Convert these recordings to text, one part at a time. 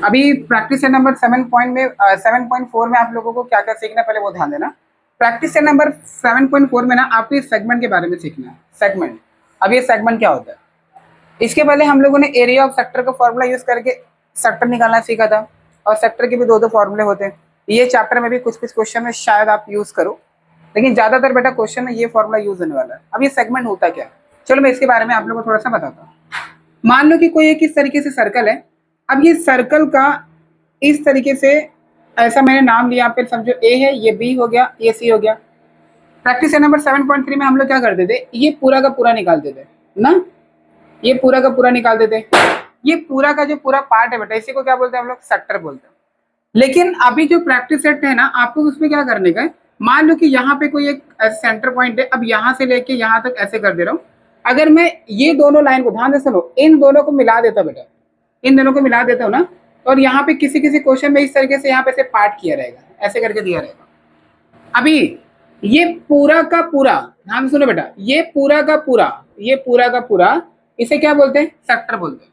अभी practice set number 7.4 में आप लोगों को क्या क्या सीखना है पहले वो ध्यान देना। प्रैक्टिस सेट नंबर 7.4 में ना आपको इस सेगमेंट के बारे में सीखना है। सेगमेंट, अब ये सेगमेंट क्या होता है? इसके पहले हम लोगों ने एरिया ऑफ सेक्टर का फॉर्मूला यूज करके सेक्टर निकालना सीखा था, और सेक्टर के भी दो दो फॉर्मूले होते हैं। ये चैप्टर में भी कुछ कुछ क्वेश्चन में शायद आप यूज करो, लेकिन ज्यादातर बेटा क्वेश्चन में ये फॉर्मूला यूज होने वाला है। अब ये सेगमेंट होता क्या है, चलो मैं इसके बारे में आप लोगों को थोड़ा सा बताता हूँ। मान लो कि कोई एक इस तरीके से सर्कल है। अब ये सर्कल का इस तरीके से ऐसा मैंने नाम लिया, फिर समझो ए है, ये बी हो गया, ये सी हो गया। प्रैक्टिस नंबर 7.3 में हम लोग क्या करते थे, ये पूरा का पूरा निकालते थे ना, ये पूरा का पूरा निकाल देते। ये पूरा का जो पूरा पार्ट है बेटा, इसी को क्या बोलते हैं हम लोग, सेक्टर बोलते हैं। लेकिन अभी जो प्रैक्टिस सेट है ना, आपको उसमें क्या करने का है, मान लो कि यहाँ पे कोई एक सेंटर पॉइंट है, अब यहाँ से लेके यहाँ तक ऐसे कर दे रहा हूँ। अगर मैं ये दोनों लाइन को ध्यान से सुनो, इन दोनों को मिला देता बेटा, इन दोनों को मिला देता हूँ ना, और यहाँ पे किसी किसी क्वेश्चन में इस तरीके से यहाँ पे से पार्ट किया रहेगा, ऐसे करके दिया रहेगा। अभी ये पूरा का पूरा, ध्यान से सुनो बेटा, ये पूरा का पूरा, ये पूरा का पूरा, इसे क्या बोलते हैं, सेक्टर बोलते हैं।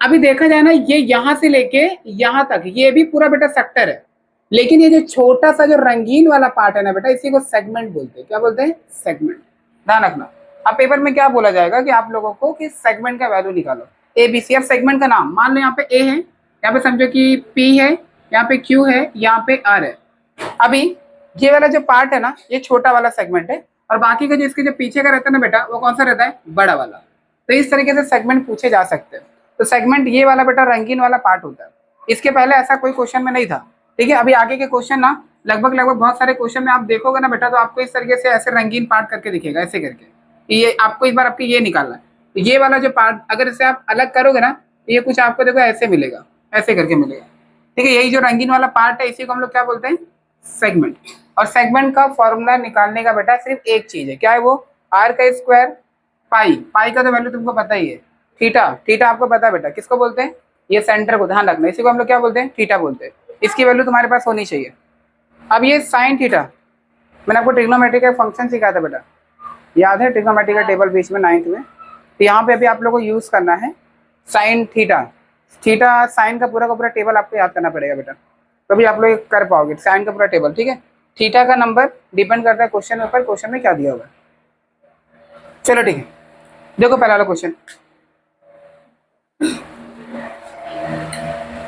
अभी देखा जाए ना, ये यहां से लेके यहां तक ये भी पूरा बेटा सेक्टर है, लेकिन ये जो छोटा सा जो रंगीन वाला पार्ट है ना बेटा, इसी को सेगमेंट बोलते हैं। क्या बोलते हैं, सेगमेंट। ध्यान रखना, अब पेपर में क्या बोला जाएगा कि आप लोगों को कि सेगमेंट का वैल्यू निकालो, ए बी सी। अब सेगमेंट का नाम मान लो, यहाँ पे ए है, यहाँ पे समझो कि पी है, यहाँ पे क्यू है, यहाँ पे आर है। अभी ये वाला जो पार्ट है ना, ये छोटा वाला सेगमेंट है, और बाकी का जो इसके जो पीछे का रहता है ना बेटा, वो कौन सा रहता है, बड़ा वाला। तो इस तरीके से सेगमेंट पूछे जा सकते हैं। तो सेगमेंट ये वाला बेटा रंगीन वाला पार्ट होता है। इसके पहले ऐसा कोई क्वेश्चन में नहीं था, ठीक है। अभी आगे के क्वेश्चन ना लगभग लगभग बहुत सारे क्वेश्चन में आप देखोगे ना बेटा, तो आपको इस तरीके से ऐसे रंगीन पार्ट करके दिखेगा, ऐसे करके। ये आपको इस बार आपकी ये निकालना है। तो ये वाला जो पार्ट अगर इसे आप अलग करोगे ना, तो ये कुछ आपको देखो ऐसे मिलेगा, ऐसे करके मिलेगा, ठीक है। यही जो रंगीन वाला पार्ट है, इसी को हम लोग क्या बोलते हैं, सेगमेंट। और सेगमेंट का फॉर्मूला निकालने का बेटा सिर्फ एक चीज है, क्या है वो, आर का स्क्वायर पाई। पाई का तो वैल्यू तुमको पता ही है। थीटा, थीटा आपको पता है बेटा, किसको बोलते हैं, ये सेंटर को, ध्यान रखना, इसी को हम लोग क्या बोलते हैं, थीटा बोलते हैं। इसकी वैल्यू तुम्हारे पास होनी चाहिए। अब ये साइन थीटा, मैंने आपको ट्रिग्नोमेट्री का फंक्शन सिखाया था बेटा, याद है, ट्रिग्नोमेट्री का टेबल बीच में 9th में। तो यहाँ पे अभी आप लोग को यूज करना है साइन थीटा। थीटा साइन का पूरा टेबल आपको याद करना पड़ेगा बेटा, तभी आप लोग कर पाओगे साइन का पूरा टेबल, ठीक है। थीटा का नंबर डिपेंड करता है क्वेश्चन के ऊपर, क्वेश्चन में क्या दिया होगा। चलो ठीक है, देखो पहला वाला क्वेश्चन।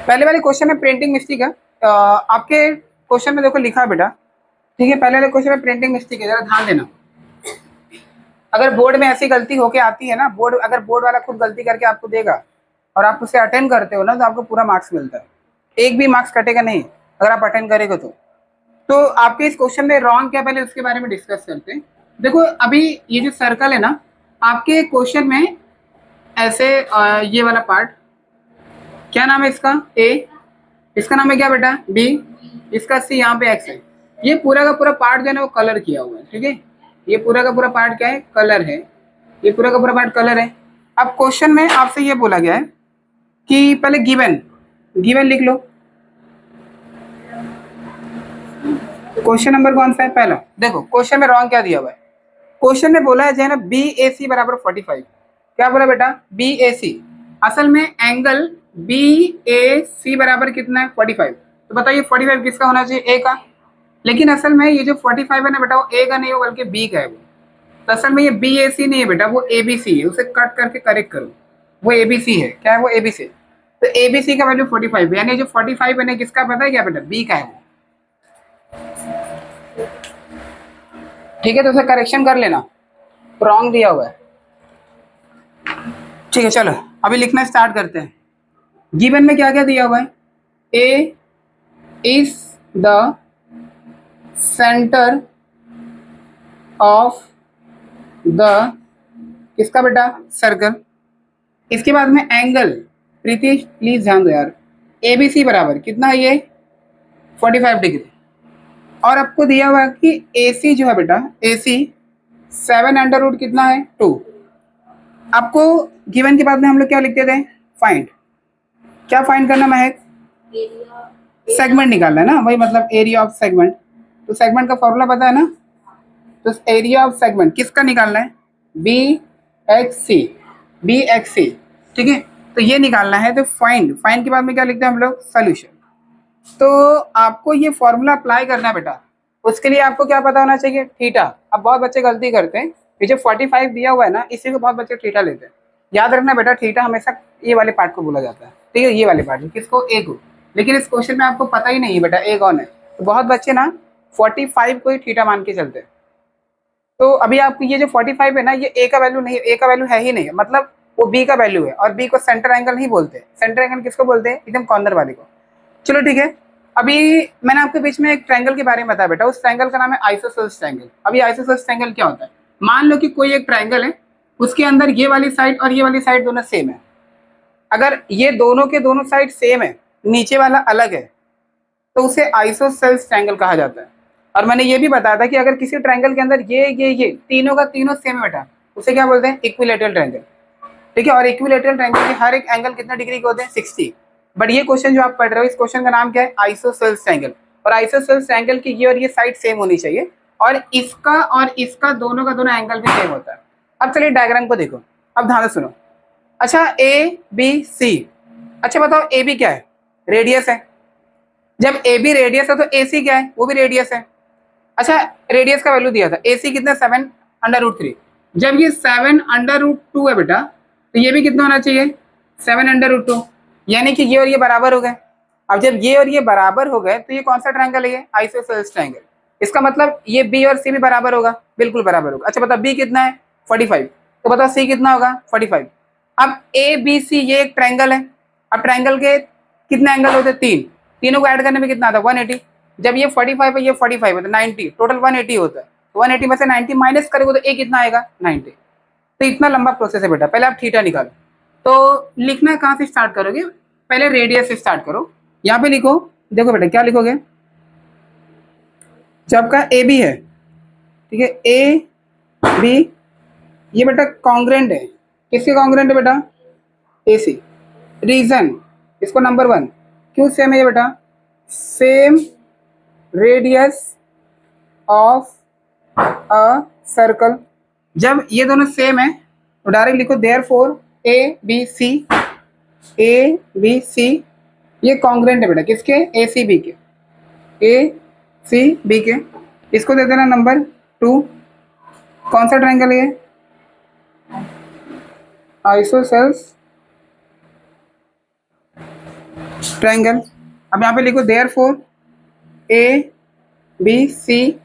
पहले वाले क्वेश्चन में प्रिंटिंग मिस्टेक है। आपके क्वेश्चन में देखो लिखा है बेटा, ठीक है, पहले वाले क्वेश्चन में प्रिंटिंग मिस्टेक है, जरा ध्यान देना। अगर बोर्ड में ऐसी गलती होके आती है ना, अगर बोर्ड वाला खुद गलती करके आपको देगा और आप उसे अटेंड करते हो ना, तो आपको पूरा मार्क्स मिलता है, एक भी मार्क्स कटेगा नहीं अगर आप अटेंड करेंगे तो आपके इस क्वेश्चन में रॉन्ग क्या, पहले उसके बारे में डिस्कस करते हैं। देखो अभी ये जो सर्कल है ना, आपके क्वेश्चन में ऐसे ये वाला पार्ट, क्या नाम है इसका, ए, इसका नाम है क्या बेटा, बी, इसका सी, यहाँ पे एक्स है। ये पूरा का पूरा पार्ट जो है ना वो कलर किया हुआ है, ठीक है। ये पूरा का पूरा पार्ट क्या है, कलर है। ये पूरा का पूरा पार्ट कलर है। अब क्वेश्चन में आपसे ये बोला गया है कि पहले गिवन लिख लो। क्वेश्चन नंबर कौन सा है, पहला। देखो क्वेश्चन में रॉन्ग क्या दिया हुआ है, क्वेश्चन में बोला है जो है ना बी ए सी बराबर 45। क्या बोला बेटा, बी ए सी। असल में एंगल बी ए सी बराबर कितना है, 45। तो बताइए 45 किसका होना चाहिए, ए का। लेकिन असल में ये जो 45 है ना बेटा, वो ए का नहीं हो बल्कि बी का है वो। तो असल में ये बी ए सी नहीं है बेटा, वो ए बी सी है। उसे कट करके करेक्ट करो, वो ए बी सी है। क्या है वो, ए बी सी। तो ए बी सी का वैल्यू 45 है, यानी जो 45 है ना किसका पता है क्या बेटा, बी का है वो, ठीक है। तो उसे करेक्शन कर लेना, रॉन्ग दिया हुआ है, ठीक है। चलो अभी लिखना स्टार्ट करते हैं। गिवन में क्या क्या दिया हुआ है, A is the centre of the, किसका बेटा, सर्कल। इसके बाद में एंगल, प्रीति प्लीज ध्यान दो यार, ए बी सी बराबर कितना है ये, 45 डिग्री। और आपको दिया हुआ है कि ए सी जो है बेटा, ए सी 7 अंडर रूट कितना है, 2। आपको गिवन के बाद में हम लोग क्या लिखते थे, फाइंड। क्या फाइंड करना महक, सेगमेंट निकालना है ना, वही मतलब एरिया ऑफ सेगमेंट। तो सेगमेंट का फॉर्मूला पता है ना, तो एरिया ऑफ सेगमेंट किसका निकालना है, बी एक्स सी, बी एक्स सी, ठीक है। तो ये निकालना है, तो फाइंड, फाइंड के बाद में क्या लिखते हैं हम लोग, सोल्यूशन। तो आपको ये फॉर्मूला अप्लाई करना है बेटा, उसके लिए आपको क्या पता होना चाहिए, थीटा। अब बहुत बच्चे गलती करते हैं, ये जो 45 दिया हुआ है ना, इसी को बहुत बच्चे थीटा लेते हैं। याद रखना बेटा, थीटा हमेशा ये वाले पार्ट को बोला जाता है, ठीक है, ये वाले पार्ट किसको, ए को। लेकिन इस क्वेश्चन में आपको पता ही नहीं है बेटा ए कौन है, तो बहुत बच्चे ना 45 को ही थीटा मान के चलते हैं। तो अभी आपको ये जो 45 है ना, ये ए का वैल्यू नहीं है, ए का वैल्यू है ही नहीं, मतलब वो बी का वैल्यू है, और बी को सेंटर एंगल नहीं बोलते। सेंटर एंगल किसको बोलते हैं, एकदम कॉर्नर वाले को। चलो ठीक है, अभी मैंने आपके बीच में एक ट्रायंगल के बारे में बताया बेटा, उस ट्रायंगल का नाम है आइसोसेल्स ट्रायंगल। अभी आइसोसेल्स ट्रायंगल क्या होता है, मान लो कि कोई एक ट्रायंगल है, उसके अंदर ये वाली साइड और ये वाली साइड दोनों सेम है। अगर ये दोनों के दोनों साइड सेम है, नीचे वाला अलग है, तो उसे आइसोसेल्स ट्रायंगल कहा जाता है। और मैंने ये भी बताया था कि अगर किसी ट्रायंगल के अंदर ये तीनों का तीनों सेम है बेटा, उसे क्या बोलते हैं, इक्विलैटरल ट्रायंगल। ठीक है, और इक्विलैटरल ट्रायंगल के हर एक एंगल कितना डिग्री के होते हैं, 60। बट ये क्वेश्चन जो आप पढ़ रहे हो, इस क्वेश्चन का नाम क्या है, आइसोसेल्स ट्रायंगल। और आइसोसेल्स ट्रायंगल की ये और ये साइड सेम होनी चाहिए, और इसका दोनों का दोनों एंगल भी सेम होता है। अब चलिए डायग्राम को देखो, अब ध्यान से सुनो। अच्छा, ए बी सी, अच्छा बताओ ए बी क्या है, रेडियस है। जब ए बी रेडियस है तो ए सी क्या है, वो भी रेडियस है। अच्छा, रेडियस का वैल्यू दिया था, ए सी कितना, 7/√3। जब ये 7/√2 है बेटा, तो ये भी कितना होना चाहिए, 7/√2, यानी कि ये और ये बराबर हो गए। अब जब ये और ये बराबर हो गए, तो ये कौन सा ट्रायंगल है, ये आइसोसेल्स ट्रायंगल। इसका मतलब ये बी और सी भी बराबर होगा, बिल्कुल बराबर होगा। अच्छा बताओ बी कितना है, 45, तो बताओ सी कितना होगा, 45। अब ए बी सी ये एक ट्रायंगल है। अब ट्रायंगल के कितने एंगल होते हैं, तीन, तीनों को ऐड करने में कितना आता है, 180। जब ये 45 है, ये 45 है, तो 90, टोटल 180 होता है। 180 में से 90 माइनस करेंगे तो ए कितना आएगा, 90। तो इतना लंबा प्रोसेस है बेटा। पहले आप थीटा निकालो, तो लिखना कहाँ से स्टार्ट करोगे, पहले रेडियस से स्टार्ट करो। यहाँ पे लिखो, देखो बेटा क्या लिखोगे, जब का ए बी है, ठीक है, ए बी ये बेटा कॉन्ग्रेंट है, किसके कॉन्ग्रेंट है बेटा, ए सी। रीजन, इसको नंबर 1 क्यों सेम है ये बेटा, same radius of a circle. जब ये दोनों सेम है तो डायरेक्ट लिखो देयरफॉर ए बी सी ये कॉन्ग्रेंट है बेटा, किसके, ए सी बी के, ए सी बी के। इसको दे देना नंबर 2। कौन सा ट्रायंगल है ये, आइसोसेल्स ट्रायंगल। अब यहाँ पे लिखो therefore A B C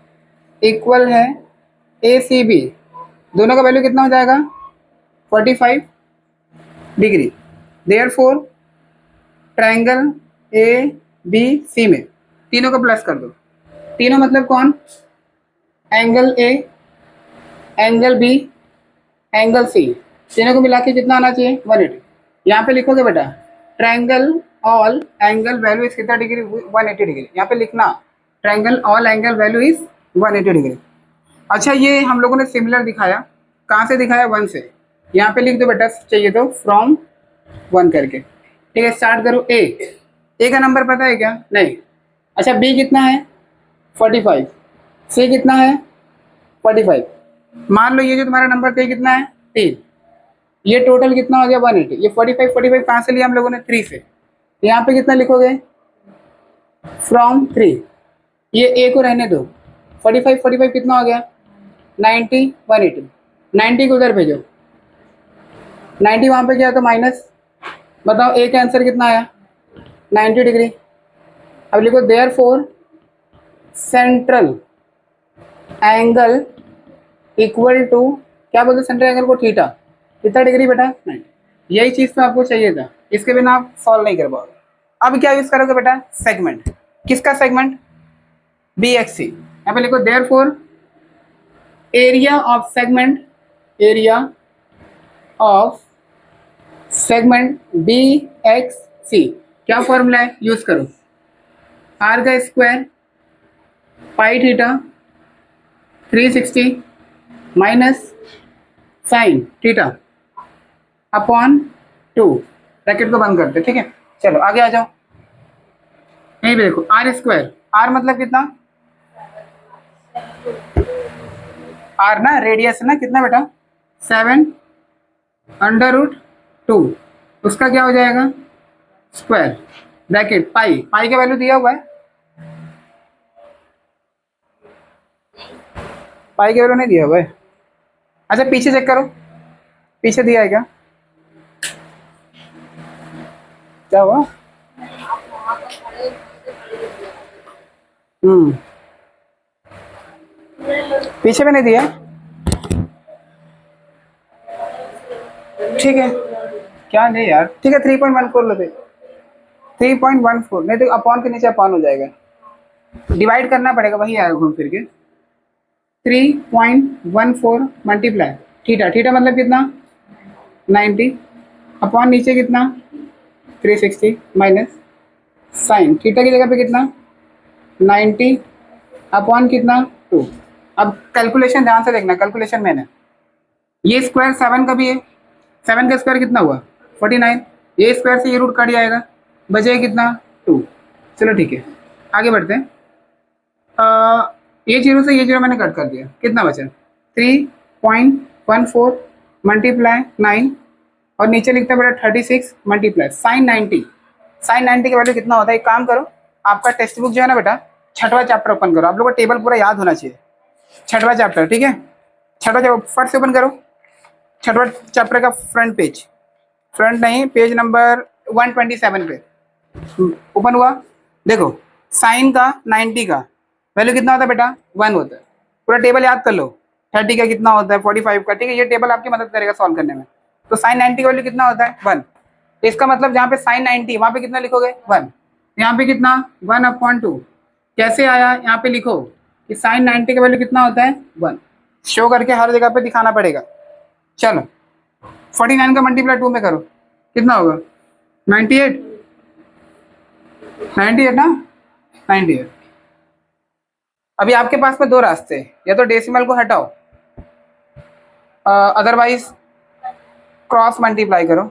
equal है ए सी बी, दोनों का वैल्यू कितना हो जाएगा, 45 degree. Therefore triangle A B C में तीनों को प्लस कर दो। तीनों मतलब कौन, angle A, angle B, angle C, तीनों को मिला के कितना आना चाहिए, 180। यहाँ पे लिखोगे बेटा triangle all angle value is कितना डिग्री, 180 डिग्री। यहाँ पे लिखना triangle all angle value is 180 degree. अच्छा, ये हम लोगों ने सिमिलर दिखाया, कहाँ से दिखाया, 1 से। यहाँ पे लिख दो बेटा, चाहिए तो फ्रॉम 1 करके। ठीक है, स्टार्ट करो। ए का नंबर पता है क्या, नहीं। अच्छा, बी कितना है, 45, सी कितना है, 45। मान लो ये जो तुम्हारा नंबर था कितना है, 3, ये टोटल कितना हो गया, 180। ये 45 कहाँ से लिया हम लोगों ने, 3 से। यहाँ पे कितना लिखोगे, फ्रॉम 3, ये ए को रहने दो, 45 कितना हो गया, 90, 180। 90 को उधर भेजो, 90 वहाँ पे गया तो माइनस। बताओ ए का आंसर कितना आया, 90 डिग्री। अब लिखो therefore central angle equal to, क्या बोलते सेंट्रल एंगल को, थीटा। कितना डिग्री बेटा, 90। यही चीज़ तो आपको चाहिए था, इसके बिना आप सॉल्व नहीं कर पाओगे। अब क्या यूज़ करोगे बेटा, सेगमेंट। किसका सेगमेंट, बी एक्स सी। यहाँ पे लिखो therefore area of segment, area of segment B X C, क्या फॉर्मूला है, यूज करो, आर का square pi theta 360 minus sine theta upon 2। Bracket को बंद करते, ठीक है। चलो आगे आ जाओ, नहीं देखो आर स्क्वायर, आर मतलब कितना, आर ना रेडियस ना, कितना बेटा, 7/√2 उसका क्या हो जाएगा, स्क्वायर ब्रैकेट पाई, पाई का वैल्यू दिया हुआ है, पाई का वैल्यू नहीं दिया हुआ है। अच्छा पीछे चेक करो, पीछे दिया है क्या, क्या हुआ? पीछे में नहीं दिया, ठीक है, क्या नहीं यार, ठीक है 3.14 लो, 3.14 नहीं तो अपॉन के नीचे अपॉन हो जाएगा, डिवाइड करना पड़ेगा, वही आएगा घूम फिर के। 3.14 मल्टीप्लाई थीटा, थीटा मतलब कितना 90, अपॉन नीचे कितना 360 माइनस साइन थीटा की जगह पे कितना 90 अपॉन कितना 2। अब कैलकुलेशन ध्यान से देखना, कैलकुलेशन मैंने ये स्क्वायर 7 का भी है, 7 का स्क्वायर कितना हुआ 49, ये स्क्वायर से ये रूट कट जाएगा, बचेगा कितना 2। चलो ठीक है आगे बढ़ते हैं। ये जीरो से ये जीरो मैंने कट कर दिया, कितना बचा 3.14 मल्टीप्लाई 9 और नीचे लिखता है बेटा 36 मल्टीप्लाई साइन 90, साइन 90 का वैल्यू कितना होता है, एक काम करो आपका टेक्स्ट बुक जो है ना बेटा, छठवां चैप्टर ओपन करो, आप लोगों को टेबल पूरा याद होना चाहिए, छठवां चैप्टर, ठीक है, छठवां चैप्टर फट से ओपन करो, छठवां चैप्टर का फ्रंट पेज, फ्रंट नहीं पेज नंबर 127 पे ओपन हुआ, देखो साइन का 90 का वैल्यू कितना होता है बेटा 1 होता है, पूरा टेबल याद कर लो, 30 का कितना होता है 45 का, ठीक है, ये टेबल आपकी मदद करेगा सॉल्व करने में। तो साइन 90 का वैल्यू कितना होता है 1, तो इसका मतलब जहाँ पे साइन 90 वहाँ पे कितना लिखोगे 1, यहाँ पे कितना 1/2, कैसे आया यहाँ पे लिखो कि साइन 90 का वैल्यू कितना होता है 1, शो करके हर जगह पे दिखाना पड़ेगा। चलो 49 का मल्टीप्लाई 2 में करो, कितना होगा 98, 98 ना 98। अभी आपके पास में दो रास्ते हैं, या तो डेसिमल को हटाओ, अदरवाइज क्रॉस मल्टीप्लाई करो।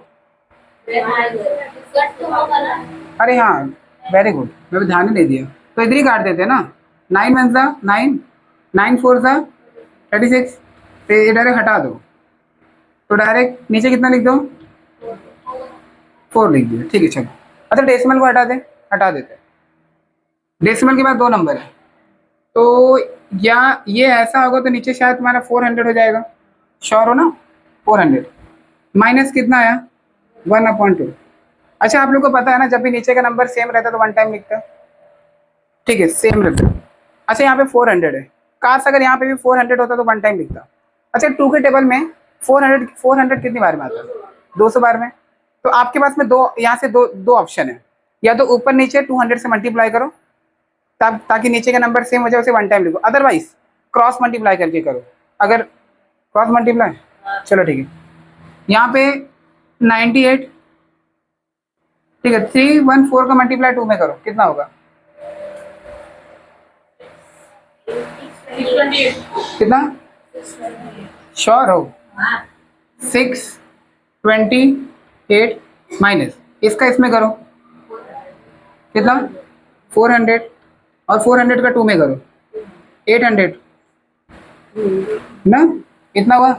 अरे हाँ वेरी गुड, मैं ध्यान ही नहीं दिया, तो इधर ही काट देते हैं ना, 9 वन सा 9, 9 4 सा 36, तो ये डायरेक्ट हटा दो, तो डायरेक्ट नीचे कितना लिख दो 4 लिख दिया, ठीक है चलो। अच्छा डेसिमल को हटा दे, हटा देते हैं, डेसिमल के बाद 2 नंबर है, तो या ये ऐसा होगा तो नीचे शायद तुम्हारा 400 हो जाएगा, श्योर हो ना 400 माइनस कितना आया 1/2। अच्छा आप लोग को पता है ना जब भी नीचे का नंबर सेम रहता है तो 1 टाइम लिखता है, ठीक है सेम रहता है। अच्छा यहाँ पे 400 है, काश अगर यहाँ पे भी 400 होता तो 1 टाइम लिखता। अच्छा 2 के टेबल में 400 कितनी बार में आता है 200 बार में, तो आपके पास में दो यहाँ से दो ऑप्शन है, या तो ऊपर नीचे 200 से मल्टीप्लाई करो ताकि नीचे का नंबर सेम हो जाए, उसे 1 टाइम लिखो, अदरवाइज क्रॉस मल्टीप्लाई करके करो, अगर क्रॉस मल्टीप्लाई, चलो ठीक है यहाँ पे 98, ठीक है 314 का मल्टीप्लाई 2 में करो, कितना होगा कितना, श्योर हो 628 माइनस इसका इसमें करो कितना 400, और 400 का 2 में करो 800 ना, इतना हुआ।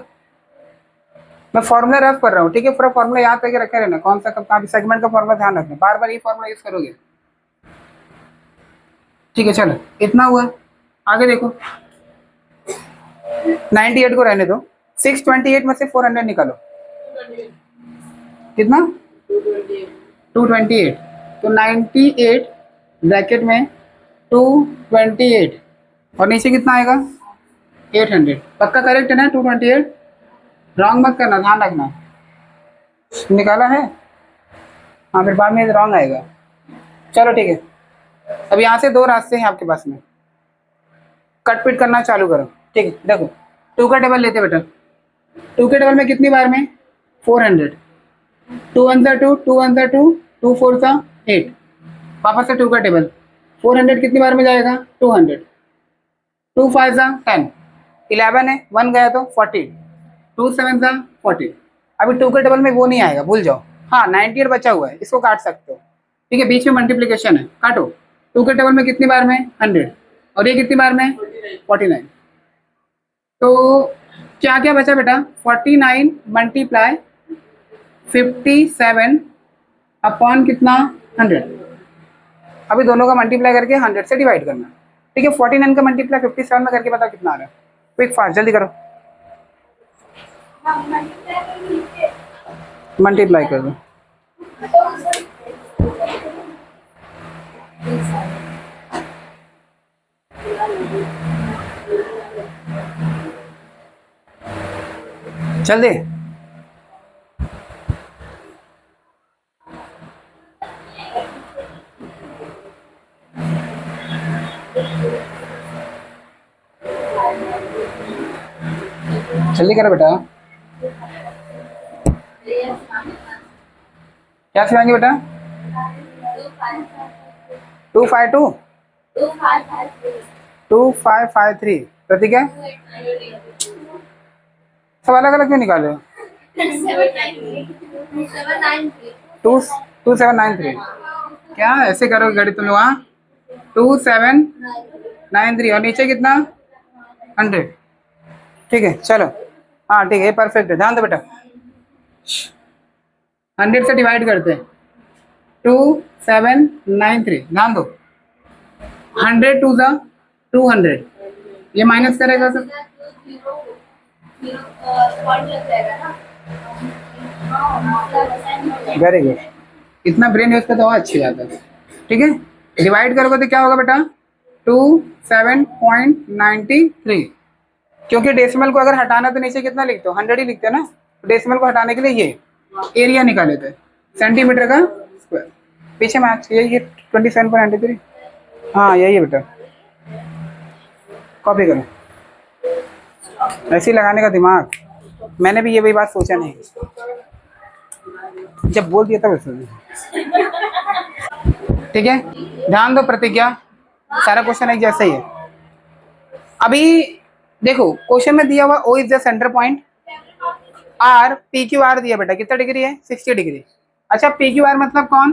मैं फॉर्मूला रफ कर रहा हूँ, ठीक है, पूरा फॉर्मूला याद करके रखे रहना, कौन सा कब सेगमेंट का फॉर्मूला ध्यान रखना, बार बार ये फॉर्मूला यूज करोगे, ठीक है चलो इतना हुआ। आगे देखो 98 को रहने दो, 628 में से 400 निकालो, कितना 228, तो 98 ब्रैकेट में 228 और नीचे कितना आएगा 800, पक्का करेक्ट है ना 228, रॉन्ग मत करना ध्यान रखना, निकाला है हाँ फिर बाद में रॉन्ग आएगा। चलो ठीक है, अब यहाँ से 2 रास्ते हैं आपके पास में, कट पिट करना चालू करो, ठीक है देखो 2 का टेबल लेते बेटा, 2 के टेबल में कितनी बार में 400, 2 1 सा 2, 2 1 सा 2, 2 4 सा 8, वापस से 2 का टेबल 400 कितनी बार में जाएगा 200, 2 5 सा 10, 11 है 1 गया तो 40, 2 7 सा 40, अभी 2 के टेबल में वो नहीं आएगा भूल जाओ, हाँ 98 बचा हुआ है इसको काट सकते हो, ठीक है बीच में मल्टीप्लीकेशन है काटो, 2 के टेबल में कितनी बार में 100 और ये कितनी बार में 49, तो क्या क्या बचा बेटा 49 मल्टीप्लाई 57 अपॉन कितना 100। अभी दोनों का मल्टीप्लाई करके 100 से डिवाइड करना। ठीक है, 49 का मल्टीप्लाई 57 में करके बताओ कितना आ रहा है। क्विक फास्ट जल्दी करो, मल्टीप्लाई कर दो। जल्दी जल्दी करो बेटा। क्या सिखाएंगे बेटा? 252 2553 प्रतीक है। सब अलग अलग क्यों निकाले? 2793 क्या ऐसे करोगे गणित तुम लोग? हाँ 2793 और नीचे कितना 100। ठीक है चलो, हाँ ठीक है परफेक्ट है। ध्यान दो बेटा, 100 से डिवाइड करते हैं 2793। ध्यान दो 100 टू ज़ा 200, ये माइनस करेगा सर। वेरी गुड, इतना ब्रेन यूज करता हुआ अच्छी बात है। ठीक है, डिवाइड करोगे तो क्या होगा बेटा 27.93। क्योंकि डेसिमल को अगर हटाना तो नीचे कितना लिखते हो 100 ही लिखते हो ना, तो डेसिमल को हटाने के लिए ये एरिया निकाले थे सेंटीमीटर का स्क्वायर। पीछे मैच यही है 27.93। हाँ यही है बेटा, कॉपी करो। ऐसे ही लगाने का दिमाग, मैंने भी ये वही बात सोचा नहीं, जब बोल दिया तब ऐसे। ठीक है ध्यान दो प्रतिज्ञा, सारा क्वेश्चन एक जैसा ही है। अभी देखो क्वेश्चन में दिया हुआ O is the center point, R P Q R दिया बेटा कितना डिग्री है 60 डिग्री। अच्छा पी क्यू आर मतलब कौन?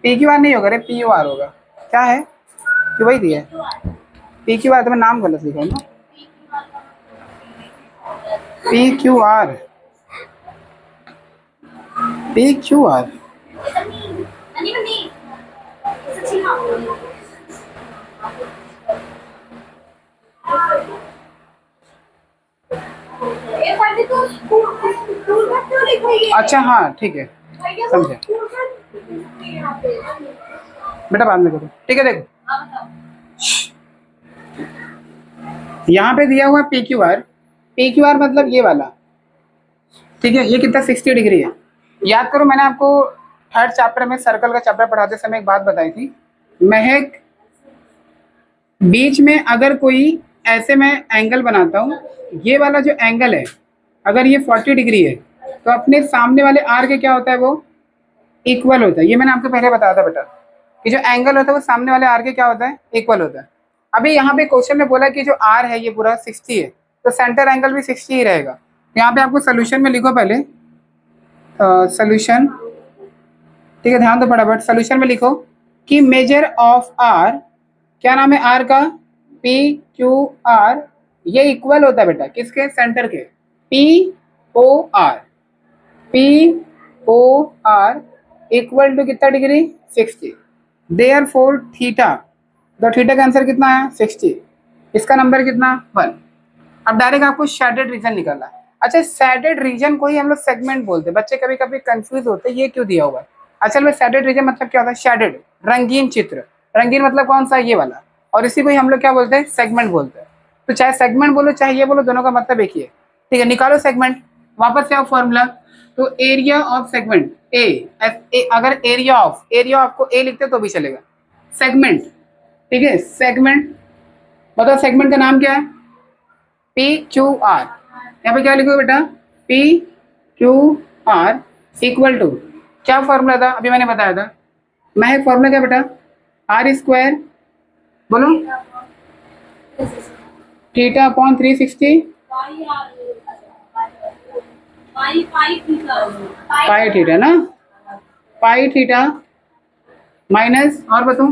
पी क्यू आर नहीं होगा रे, पी यू आर होगा। क्या है कि वही दिया है पी क्यू आर, तो मैं नाम गलत लिखा ना, P Q are, P Q are. अच्छा हाँ ठीक है समझे बेटा, बाद में करो। ठीक है देखो यहाँ पे दिया हुआ P Q are, P Q are मतलब ये वाला। ठीक है, ये कितना 60 डिग्री है। याद करो मैंने आपको थर्ड चैप्टर में सर्कल का चैप्टर पढ़ाते समय एक बात बताई थी, महक बीच में अगर कोई ऐसे मैं एंगल बनाता हूँ, ये वाला जो एंगल है अगर ये 40 डिग्री है तो अपने सामने वाले आर के क्या होता है वो इक्वल होता है। ये मैंने आपको पहले बताया था बेटा कि जो एंगल होता है वो सामने वाले आर के क्या होता है इक्वल होता है। अभी यहाँ पे क्वेश्चन में बोला कि जो आर है ये पूरा 60 है, तो सेंटर एंगल भी 60 ही रहेगा। यहाँ पे आपको सोल्यूशन में लिखो पहले सोल्यूशन। ठीक है ध्यान दो फटाफट, सोल्यूशन में लिखो कि मेजर ऑफ आर, क्या नाम है आर का, पी क्यू आर, ये इक्वल होता है बेटा किसके, सेंटर के, P O R, P O R equal to कितना डिग्री 60। देयरफॉर थीटा, तो थीटा का आंसर कितना है 60, इसका नंबर कितना 1। अब डायरेक्ट आपको शेडेड रीजन निकालना है। अच्छा शेडेड रीजन को ही हम लोग सेगमेंट बोलते हैं, बच्चे कभी कभी कंफ्यूज होते हैं ये क्यों दिया हुआ है। असल में शेडेड रीजन मतलब क्या होता है, शेडेड रंगीन चित्र, रंगीन मतलब कौन सा ये वाला, और इसी को ही हम लोग क्या बोलते हैं सेगमेंट बोलते हैं। तो चाहे सेगमेंट बोलो चाहे ये बोलो, दोनों का मतलब एक ही है। ठीक है निकालो सेगमेंट, वापस से आओ फॉर्मूला, तो एरिया ऑफ सेगमेंट ए, अगर एरिया ऑफ को ए लिखते तो भी चलेगा, सेगमेंट। ठीक है सेगमेंट, बताओ सेगमेंट का नाम क्या है, पी क्यू आर। यहाँ पे क्या लिखोगे बेटा, P Q R equal to, क्या फॉर्मूला था अभी मैंने बताया था, मैं एक फॉर्मूला क्या बेटा, आर स्क्वायर बोलो थीटा अपॉन 360 पाई थीटा ना, पाई थीटा माइनस और बताऊं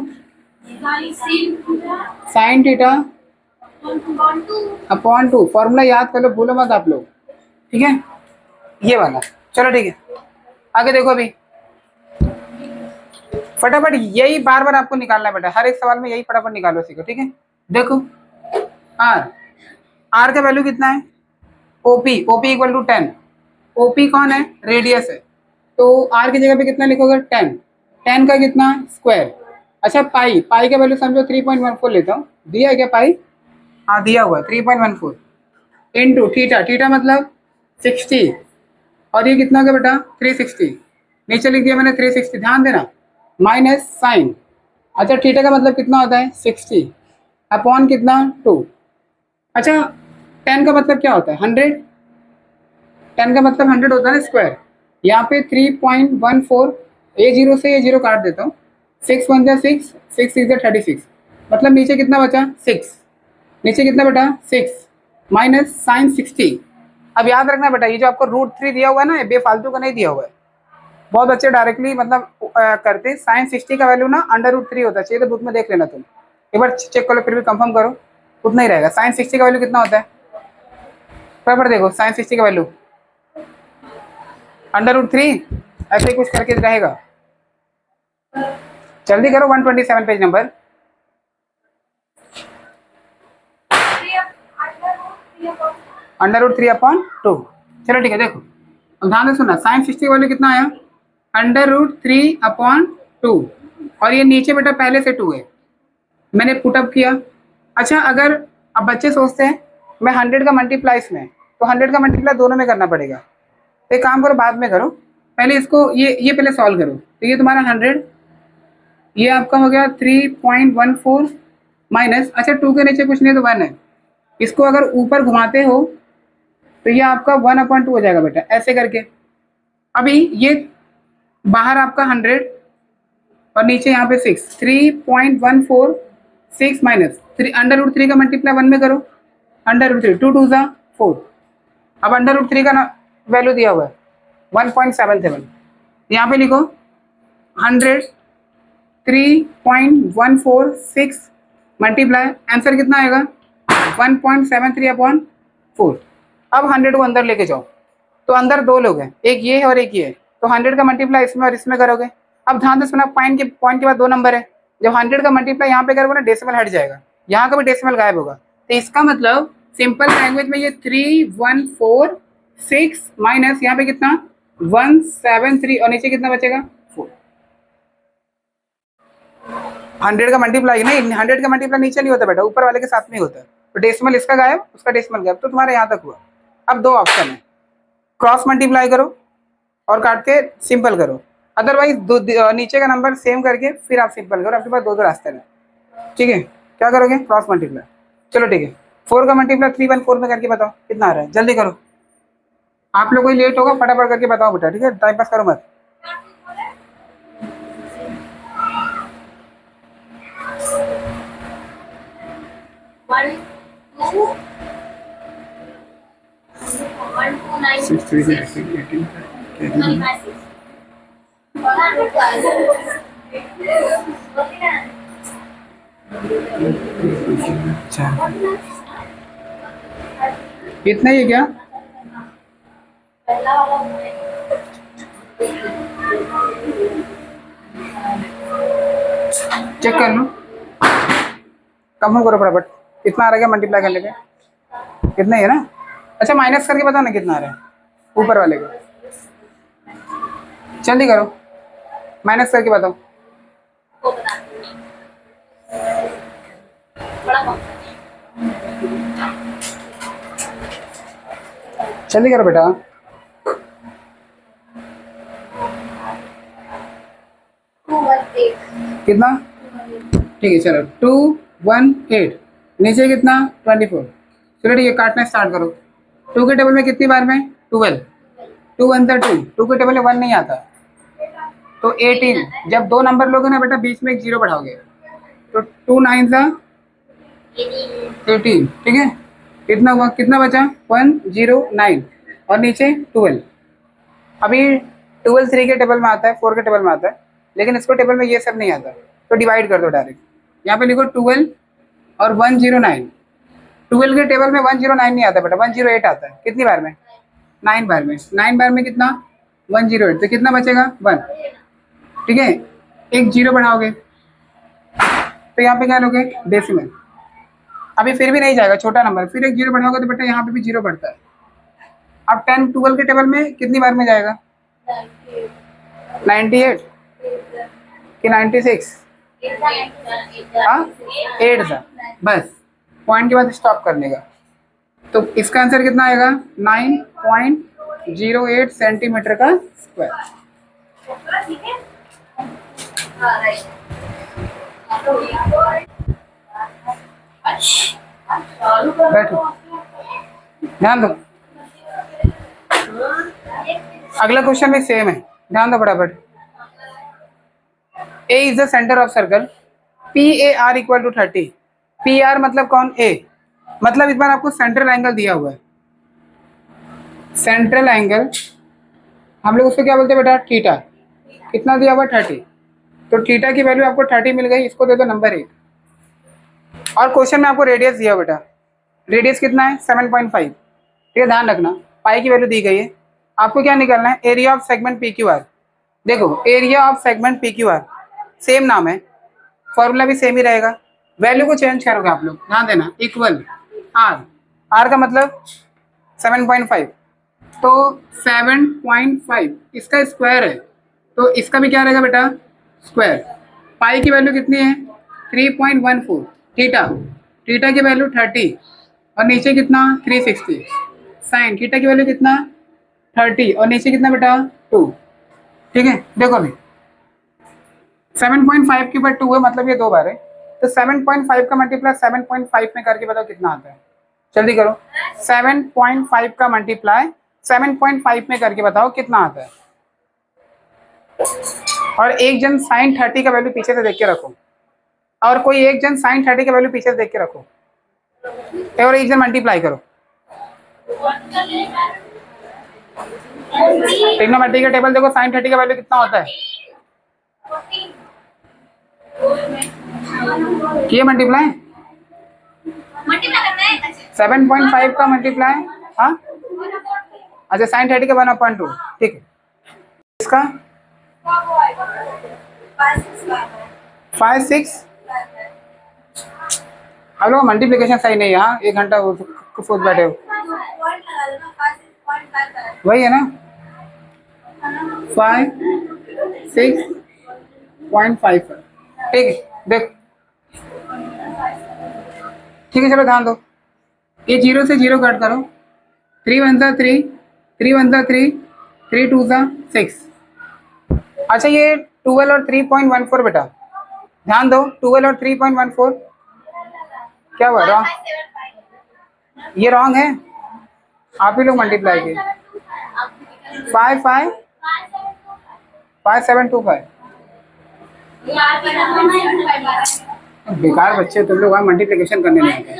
साइन थीटा अपॉन 2। फॉर्मूला याद कर लो, भूलो मत आप लोग। ठीक है ये वाला, चलो ठीक है। आगे देखो अभी फटाफट यही बार बार आपको निकालना है बेटा, हर एक सवाल में यही फटाफट निकालो सीखो, ठीक है। देखो आर, आर का वैल्यू कितना है, OP, OP equal to 10, OP कौन है, रेडियस है, तो आर की जगह पे कितना लिखोगे 10, 10 का कितना स्क्वायर। अच्छा पाई, पाई का वैल्यू समझो 3.14 लेता हूँ, दिया है क्या पाई, हाँ दिया हुआ है 3.14 इंटू थीटा, थीटा मतलब 60, और ये कितना हो गया बेटा 360, नीचे लिख दिया मैंने 360, ध्यान देना, माइनस साइन। अच्छा थीटा का मतलब कितना होता है 60 अपॉन कितना 2। अच्छा 10 का मतलब क्या होता है 100, 10 का मतलब 100 होता है ना स्क्वायर। यहाँ पे 3.14, ए जीरो से ये जीरो काट देता हूँ, 6 1 जा 6, 6 6 36, मतलब नीचे कितना बचा 6, नीचे कितना बेटा 6 माइनस साइन 60। अब याद रखना बेटा ये जो आपको √3 दिया हुआ है ना, ये बेफालतू का नहीं दिया हुआ है, बहुत बच्चे डायरेक्टली मतलब करते साइन 60 का वैल्यू ना √3 होता चाहिए, तो बुक में देख लेना तुम एक बार चेक करो, फिर भी कंफर्म करो, उतना ही रहेगा। साइन 60 का वैल्यू कितना होता है, पर देखो साइन 60 का वैल्यू √3, ऐसे ही कुछ करके रहेगा। जल्दी करो 127 पेज नंबर, √3/2। चलो ठीक है, देखो अब ध्यान से सुनना, साइन 60 का वैल्यू कितना आया √3/2, और ये नीचे बेटा पहले से 2 है, मैंने पुटअप किया। अच्छा अगर अब बच्चे सोचते हैं मैं 100 का मल्टीप्लाई इसमें, तो 100 का मल्टीप्लाई दोनों में करना पड़ेगा, तो एक काम करो बाद में करो, पहले इसको ये पहले सॉल्व करो, तो ये तुम्हारा 100, ये आपका हो गया 3.14 माइनस, अच्छा 2 के नीचे कुछ नहीं तो 1 है, इसको अगर ऊपर घुमाते हो तो ये आपका 1/2 हो जाएगा बेटा, ऐसे करके। अभी ये बाहर आपका 100 और नीचे यहाँ पे 6, 3.14 6 माइनस √3 का मल्टीप्लाई 1 में करो, √3 2 2 जा 4, अब √3 का वैल्यू दिया हुआ है 1.77, यहाँ पे लिखो 100 3.146 मल्टीप्लाई, आंसर कितना आएगा 1.73/4। अब 100 को अंदर लेके जाओ, तो अंदर दो लोग हैं, एक ये है और एक ये है, तो 100 का मल्टीप्लाई इसमें और इसमें करोगे। अब ध्यान से सुना, पॉइंट के बाद 2 नंबर है, जब 100 का मल्टीप्लाई यहाँ पे करोगे ना डेसिमल हट जाएगा, यहाँ का भी डेसिमल गायब होगा, तो इसका मतलब सिंपल लैंग्वेज में ये 3146 माइनस यहाँ पे कितना 173 और नीचे कितना बचेगा 4। 100 का मल्टीप्लाई नहीं, 100 का मल्टीप्लाई नीचे नहीं होता बेटा, ऊपर वाले के साथ में होता है, तो डेसिमल इसका गायब उसका डेसिमल गायब, तो तुम्हारे यहाँ तक हुआ। अब 2 ऑप्शन है, क्रॉस मल्टीप्लाई करो और काट के सिंपल करो, अदरवाइज नीचे का नंबर सेम करके फिर आप सिंपल करो, आपके पास 2 रास्ते हैं, ठीक है। क्या करोगे क्रॉस मल्टीप्लाई, चलो ठीक है, 4 का मल्टीप्लाई 314 में करके बताओ कितना आ रहा है, जल्दी करो, आप लोग कोई लेट होगा फटाफट करके बताओ बेटा, ठीक है, टाइम पास करो मत। अच्छा इतना ही है क्या, चेक कर लो, कम करो फटाफट, कितना आ रहा है मल्टीप्लाई करने पे, कितना ही है ना। अच्छा माइनस करके बताओ ना कितना आ रहा है ऊपर वाले का, जल्दी करो माइनस करके बताओ। जल्दी करो बेटा, कितना, ठीक है चलो 218, नीचे कितना 24, चलो ठीक है काटना स्टार्ट करो। 2 के टेबल में कितनी बार में 12, 2 1 2, 2 के टेबल में 1 नहीं आता, तो 18, जब 2 नंबर लोगे ना बेटा बीच में एक 0 बढ़ाओगे, तो 2 9 सा 18, ठीक है, कितना हुआ, कितना बचा 109 और नीचे 12। अभी 12 3 के टेबल में आता है, 4 के टेबल में आता है, लेकिन इसको टेबल में ये सब नहीं आता, तो डिवाइड कर दो डायरेक्ट, यहाँ पे लिखो 12 और 109, 12 के टेबल में 109 नहीं आता बेटा, 108 आता है, कितनी बार में 9 बार में, 9 बार में कितना 108, तो कितना बचेगा 1, ठीक है। एक जीरो बढ़ाओगे तो यहाँ पे क्या लोगे डेसिमल, अभी फिर भी नहीं जाएगा छोटा नंबर, फिर एक जीरो बढ़ाओगे तो बेटा यहाँ पे भी जीरो बढ़ता है। अब 10 12 के टेबल में कितनी बार में जाएगा 98 कि 96, हाँ 8 था, बस पॉइंट के बाद स्टॉप करने का। तो इसका आंसर कितना आएगा 9.08 सेंटीमीटर का स्क्वायर। बैठो, ध्यान दो, अगला क्वेश्चन भी सेम है, ध्यान दो फटाफट। A is the centre of circle, PAR equal to 30। PR मतलब कौन, A, मतलब इस बार आपको सेंट्रल एंगल दिया हुआ है, सेंट्रल एंगल हम लोग उसको क्या बोलते हैं बेटा थीटा, कितना दिया हुआ 30, तो थीटा की वैल्यू आपको 30 मिल गई, इसको दे दो नंबर 1। और क्वेश्चन में आपको रेडियस दिया बेटा, रेडियस कितना है 7.5, ठीक है, ध्यान रखना पाई की वैल्यू दी गई है। आपको क्या निकालना है एरिया ऑफ सेगमेंट PQR। देखो area of segment PQR same नाम है, फॉर्मूला भी सेम ही रहेगा, वैल्यू को चेंज करोगे आप लोग, ध्यान देना, इक्वल R का मतलब 7.5, तो 7.5 इसका स्क्वायर है, तो इसका भी क्या रहेगा बेटा स्क्वायर। पाई की वैल्यू कितनी है 3.14, थीटा, थीटा की वैल्यू 30 और नीचे कितना 360, साइन थीटा की वैल्यू कितना 30 और नीचे कितना बेटा 2, ठीक है। देखो अभी 7.5 के ऊपर 2 है, मतलब ये 2 बार है, तो 7.5 का मल्टीप्लाई 7.5 में करके बताओ कितना आता है, जल्दी करो। 7.5 का मल्टीप्लाई 7.5 में करके बताओ कितना आता है। और एक जन साइन 30 का वैल्यू पीछे से देख के रखो, और कोई एक जन साइन 30 का वैल्यू पीछे से देख के रखो, और एक जन मल्टीप्लाई करो। ट्रिग्नोमेट्री का टेबल देखो, साइन 30 का वैल्यू कितना होता है, किए मल्टीप्लाई 7.5 का मल्टीप्लाई, हाँ अच्छा साइन 30 का 1/2, ठीक है। इसका 5 6, हम लोग मल्टीप्लिकेशन सही नहीं है, हाँ 1 घंटा सोच बैठे हो, वही है ना 5 6.5, ठीक है। देख ठीक है, चलो ध्यान दो, ये 0 से 0 कट करो, 3 1 3, 3 1 3, 3 2 6। अच्छा ये 12 और 3.14 बेटा, ध्यान दो 12 और 3.14 क्या हुआ रॉन्ग, ये रॉन्ग है, आप ही लोग मल्टीप्लाई किए 5 7 2 5, बेकार बच्चे तुम लोग, वहाँ मल्टीप्लिकेशन करने नहीं आते।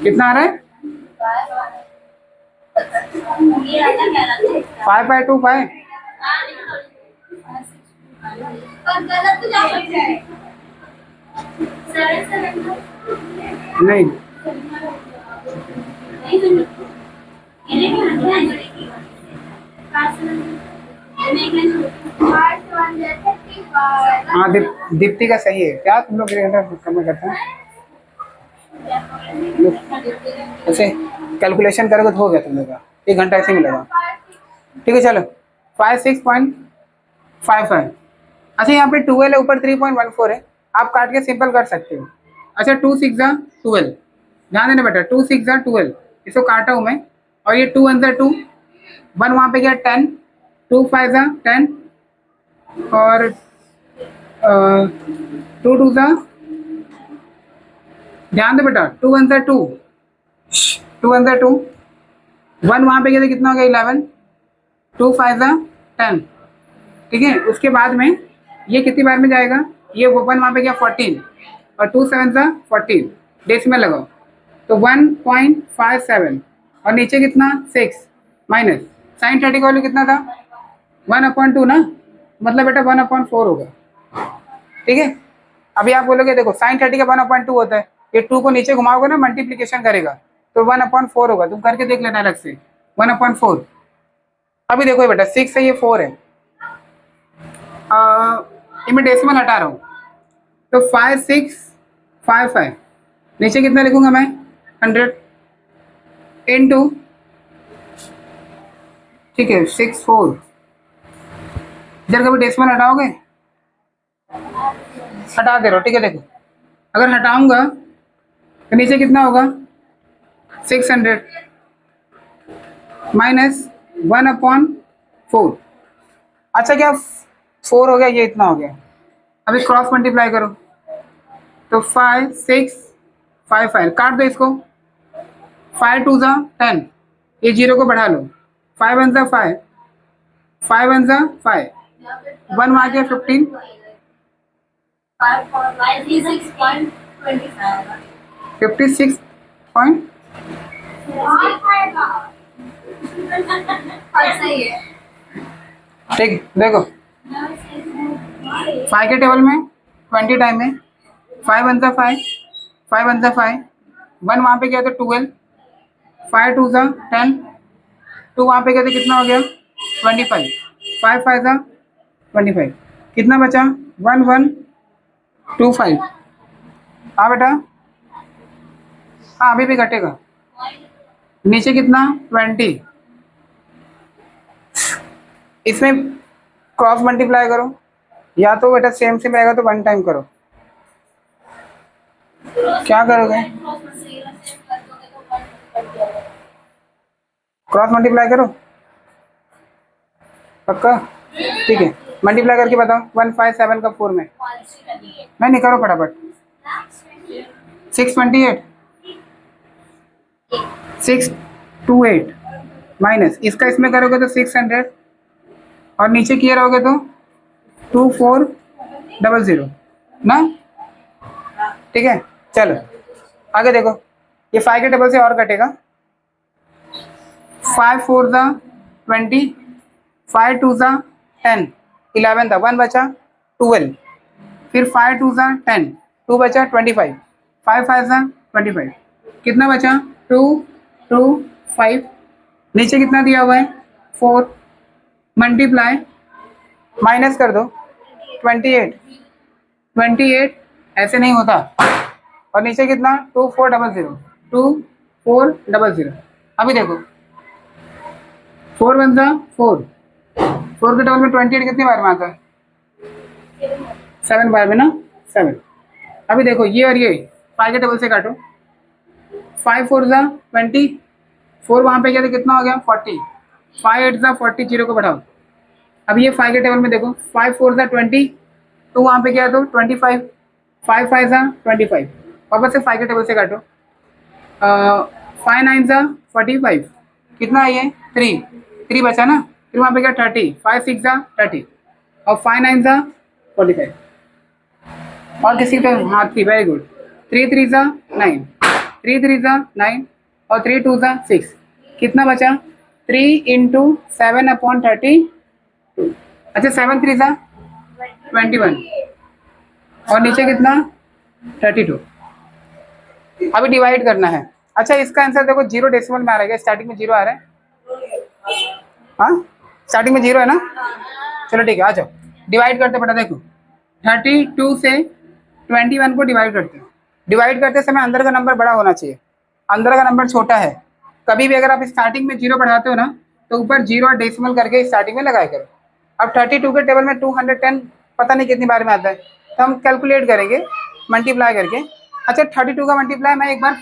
कितना आ रहा है 5/2 नहीं, हाँ दीप्ति का सही है, क्या तुम लोग कम करते हैं, ऐसे कैलकुलेशन करोगे तो हो गया तुम लोग का, 1 घंटा ऐसे मिलेगा, ठीक है। चलो 5 6.55, अच्छा यहाँ पे 12 है, ऊपर 3.14 है, आप काट के सिंपल कर सकते हो। अच्छा 2 6 12, ध्यान देना बेटा 2 6 12, इसको काटा हूँ मैं, और ये 2 1 2, 1 वहाँ पे गया 10, 2 5 10, और 2 2 ध्यान दे बेटा 2 1 2, 2 1 2, 1 वहाँ पे गया तो कितना हो गया 11, 2 5 10, ठीक है। उसके बाद में ये कितनी बार में जाएगा, ये 1 वहाँ पे गया 14, और 2 7 14, डेसिमल लगाओ तो 1.57, और नीचे कितना 6 माइनस साइन 30 का वैल्यू कितना था 1/2 ना, मतलब बेटा 1/4 होगा। ठीक है, अभी आप बोलोगे देखो साइन 30 का 1/2 होता है, ये 2 को नीचे घुमाओगे ना मल्टीप्लीकेशन करेगा तो 1/4 होगा, तुम करके देख लेना अलग से 1/4। अभी देखो बेटा 6 है, ये 4 है, मैं डेसिमल हटा रहा हूँ तो 5 6 5 5, नीचे कितना लिखूंगा मैं 100 इनटू, ठीक है 6 4, इधर कभी डेसिमल हटाओगे, हटा दे रहा हो, ठीक है। देखो अगर हटाऊंगा तो नीचे कितना होगा 600 माइनस 1/4। अच्छा क्या 4 हो गया, ये इतना हो गया। अभी क्रॉस मल्टीप्लाई करो तो 5 6 5 5, काट दो इसको, 5 2 ज़ा 10, ये जीरो को बढ़ा लो, 5 1 ज़ा 5, 5 1 ज़ा 5, 1 वहाँ गया 15, 56 पॉइंट, ठीक। देखो 5 के टेबल में 20 टाइम है, 5 1 ज़ा 5, 5 1 ज़ा 5, 1 वहाँ पे गया तो 12, 5 2 ज़ा 10, 2 वहाँ पे गया तो कितना हो गया 25, 5 5 ज़ा 25, कितना बचा 1 1 2 5। हाँ बेटा, हाँ अभी भी घटेगा, नीचे कितना 20, इसमें क्रॉस मल्टीप्लाई करो, या तो बेटा सेम सेम रहेगा तो 1 टाइम करो, क्या करोगे क्रॉस मल्टीप्लाई करो पक्का, ठीक है। मल्टीप्लाई करके बताओ 157 का 4 में, नहीं करो फटाफट, 628 628 माइनस इसका इसमें करोगे तो 600 और नीचे किया रहोगे तो 2400 ना, ठीक है। चलो आगे देखो, ये 5 के टेबल से और कटेगा, 5 4 ज़ा 20, 5 2 ज़ा 10, 11 था, 1 बचा 12, फिर 5 2 ज़ा 10, 2 बचा 25, 5 5 ज़ा 25, कितना बचा 2 2 5, नीचे कितना दिया हुआ है 4, मल्टीप्लाई माइनस कर दो 28 28, ऐसे नहीं होता, और नीचे कितना 2400 2400। अभी देखो 4 1 ज़ा 4, 4 के टेबल में 28 कितनी बार में आता है 7 बार में ना, 7। अभी देखो ये और ये 5 के टेबल से काटो, 5 4 ज़ा 20, 4 वहाँ पे गया तो कितना हो गया 40, 5 8 ज़ा 40, जीरो को बढ़ाओ। अब ये 5 के टेबल में देखो 5 4 ज़ा 20, 2 वहाँ पे गया तो 25, 5 5 ज़ा 25, वापस से 5 के टेबल से काटो, 5 9 ज़ा 45, कितना है ये 3 बचा ना, फिर वहाँ पे गया 30, 5 6 ज़ा 30 और 5 9 ज़ा 45, और किसी पे हाँ 3, वेरी गुड, 3 3 ज़ा 9, 3 3 ज़ा 9 और 3 2 ज़ा 6, कितना बचा 3 इंटू 7/30, अच्छा 7 3 ज़ा 21 और नीचे कितना 32। अभी डिवाइड करना है। अच्छा इसका आंसर देखो जीरो डेसिमल में आ रहा है, स्टार्टिंग में जीरो आ रहा है, हाँ स्टार्टिंग में जीरो है ना, चलो ठीक है आ जाओ डिवाइड करते बेटा। देखो 32 से 21 को डिवाइड करते हैं, डिवाइड करते समय अंदर का नंबर बड़ा होना चाहिए, अंदर का नंबर छोटा है। कभी भी अगर आप स्टार्टिंग में जीरो बढ़ाते हो ना तो ऊपर जीरो और डेसिमल करके स्टार्टिंग में लगाया करो। अब 32 के टेबल में 210 पता नहीं कितनी बार में आता है, तो हम कैलकुलेट करेंगे मल्टीप्लाई करके। अच्छा 32 का मल्टीप्लाई मैं एक बार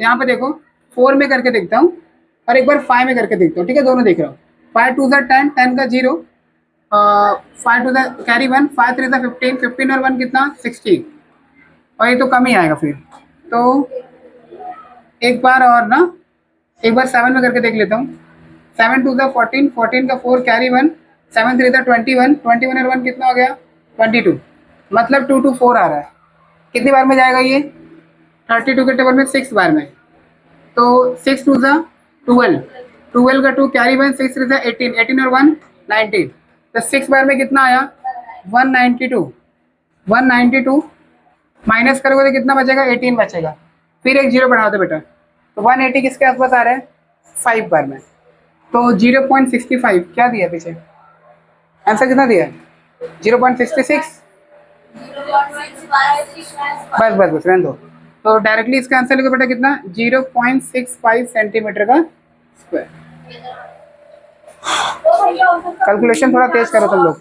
यहाँ पे देखो 4 में करके देखता हूँ और एक बार 5 में करके देखता हूँ, ठीक है दोनों देख रहा हूँ। 5 2 ज़ा 10, 10 का 0, 5 2 ज़ा कैरी 1, 5 3 ज़ा 15, 15 और 1 कितना 16, और ये तो कम ही आएगा फिर। तो एक बार और ना, एक बार 7 में करके देख लेता हूँ, 7 2 ज़ा 14, 14 का 4 कैरी 1, 7 3 ज़ा 21, 21 और 1 कितना हो गया 22, मतलब 2 2 4 आ रहा है। कितनी बार में जाएगा ये 32 के टेबल में 6 बार में, तो 6 2 ज़ा 12, 12 का 2 कैरी 1 6 3 18, 18 और 1 19, तो 6 बार में कितना आया 192, 192 माइनस करोगे तो कितना बचेगा 18 बचेगा, फिर एक जीरो बढ़ा दो बेटा, तो 180 किसके आसपास आ रहा है 5 बार में, तो 0.65 क्या दिया पीछे आंसर कितना दिया 0.66, बस बस बस रहने दो, तो डायरेक्टली इसका आंसर लिखो बेटा कितना 0.65 सेंटीमीटर का स्क्वायर। कैलकुलेशन थोड़ा तेज करो तुम लोग।